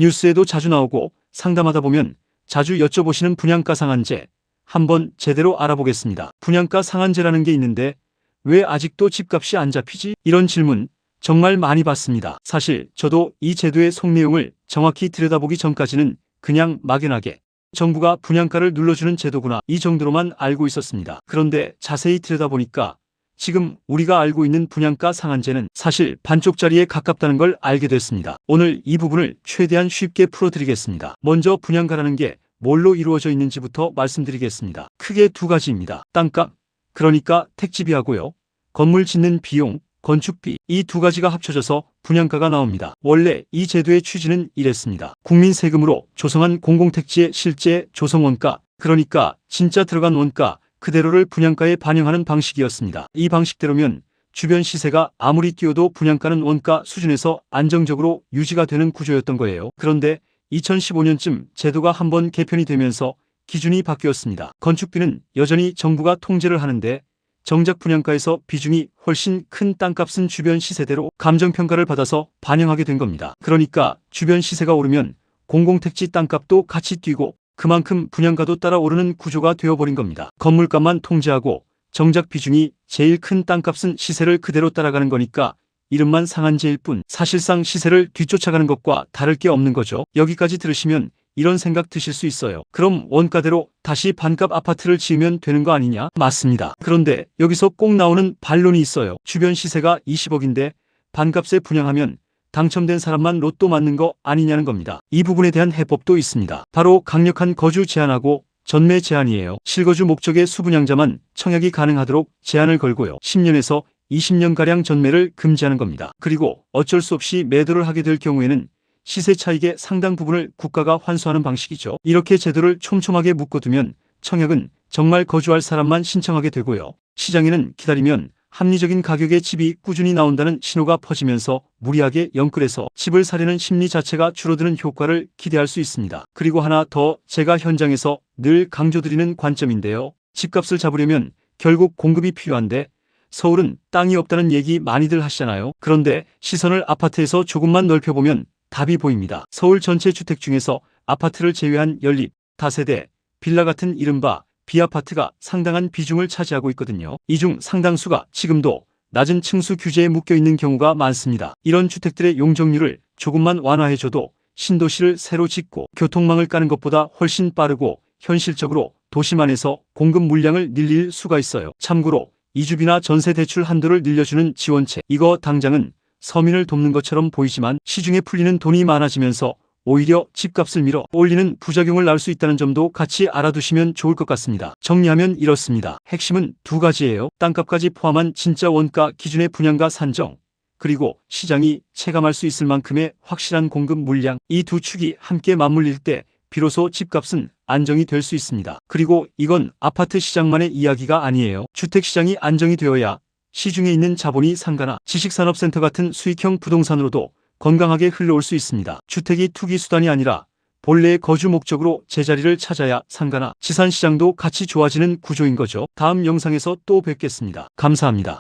뉴스에도 자주 나오고 상담하다 보면 자주 여쭤보시는 분양가 상한제, 한번 제대로 알아보겠습니다. 분양가 상한제라는 게 있는데 왜 아직도 집값이 안 잡히지? 이런 질문 정말 많이 받습니다. 사실 저도 이 제도의 속내용을 정확히 들여다보기 전까지는 그냥 막연하게 정부가 분양가를 눌러주는 제도구나 이 정도로만 알고 있었습니다. 그런데 자세히 들여다보니까 지금 우리가 알고 있는 분양가 상한제는 사실 반쪽짜리에 가깝다는 걸 알게 됐습니다. 오늘 이 부분을 최대한 쉽게 풀어드리겠습니다. 먼저 분양가라는 게 뭘로 이루어져 있는지부터 말씀드리겠습니다. 크게 두 가지입니다. 땅값, 그러니까 택지비하고요. 건물 짓는 비용, 건축비, 이 두 가지가 합쳐져서 분양가가 나옵니다. 원래 이 제도의 취지는 이랬습니다. 국민 세금으로 조성한 공공택지의 실제 조성원가, 그러니까 진짜 들어간 원가 그대로를 분양가에 반영하는 방식이었습니다. 이 방식대로면 주변 시세가 아무리 뛰어도 분양가는 원가 수준에서 안정적으로 유지가 되는 구조였던 거예요. 그런데 2015년쯤 제도가 한번 개편이 되면서 기준이 바뀌었습니다. 건축비는 여전히 정부가 통제를 하는데 정작 분양가에서 비중이 훨씬 큰 땅값은 주변 시세대로 감정평가를 받아서 반영하게 된 겁니다. 그러니까 주변 시세가 오르면 공공택지 땅값도 같이 뛰고 그만큼 분양가도 따라 오르는 구조가 되어버린 겁니다. 건물값만 통제하고 정작 비중이 제일 큰 땅값은 시세를 그대로 따라가는 거니까 이름만 상한제일 뿐 사실상 시세를 뒤쫓아가는 것과 다를 게 없는 거죠. 여기까지 들으시면 이런 생각 드실 수 있어요. 그럼 원가대로 다시 반값 아파트를 지으면 되는 거 아니냐? 맞습니다. 그런데 여기서 꼭 나오는 반론이 있어요. 주변 시세가 20억인데 반값에 분양하면 당첨된 사람만 로또 맞는 거 아니냐는 겁니다. 이 부분에 대한 해법도 있습니다. 바로 강력한 거주 제한하고 전매 제한이에요. 실거주 목적의 수분양자만 청약이 가능하도록 제한을 걸고요. 10년에서 20년가량 전매를 금지하는 겁니다. 그리고 어쩔 수 없이 매도를 하게 될 경우에는 시세 차익의 상당 부분을 국가가 환수하는 방식이죠. 이렇게 제도를 촘촘하게 묶어두면 청약은 정말 거주할 사람만 신청하게 되고요. 시장에는 기다리면 합리적인 가격의 집이 꾸준히 나온다는 신호가 퍼지면서 무리하게 영끌해서 집을 사려는 심리 자체가 줄어드는 효과를 기대할 수 있습니다. 그리고 하나 더 제가 현장에서 늘 강조드리는 관점인데요. 집값을 잡으려면 결국 공급이 필요한데 서울은 땅이 없다는 얘기 많이들 하시잖아요. 그런데 시선을 아파트에서 조금만 넓혀보면 답이 보입니다. 서울 전체 주택 중에서 아파트를 제외한 연립, 다세대, 빌라 같은 이른바 B아파트가 상당한 비중을 차지하고 있거든요. 이 중 상당수가 지금도 낮은 층수 규제에 묶여있는 경우가 많습니다. 이런 주택들의 용적률을 조금만 완화해줘도 신도시를 새로 짓고 교통망을 까는 것보다 훨씬 빠르고 현실적으로 도심 안에서 공급 물량을 늘릴 수가 있어요. 참고로 이주비나 전세 대출 한도를 늘려주는 지원책, 이거 당장은 서민을 돕는 것처럼 보이지만 시중에 풀리는 돈이 많아지면서 오히려 집값을 밀어 올리는 부작용을 낳을 수 있다는 점도 같이 알아두시면 좋을 것 같습니다. 정리하면 이렇습니다. 핵심은 두 가지예요. 땅값까지 포함한 진짜 원가 기준의 분양가 산정, 그리고 시장이 체감할 수 있을 만큼의 확실한 공급 물량, 이 두 축이 함께 맞물릴 때 비로소 집값은 안정이 될 수 있습니다. 그리고 이건 아파트 시장만의 이야기가 아니에요. 주택시장이 안정이 되어야 시중에 있는 자본이 상가나 지식산업센터 같은 수익형 부동산으로도 건강하게 흘러올 수 있습니다. 주택이 투기 수단이 아니라 본래의 거주 목적으로 제자리를 찾아야 상가나 지산시장도 같이 좋아지는 구조인 거죠. 다음 영상에서 또 뵙겠습니다. 감사합니다.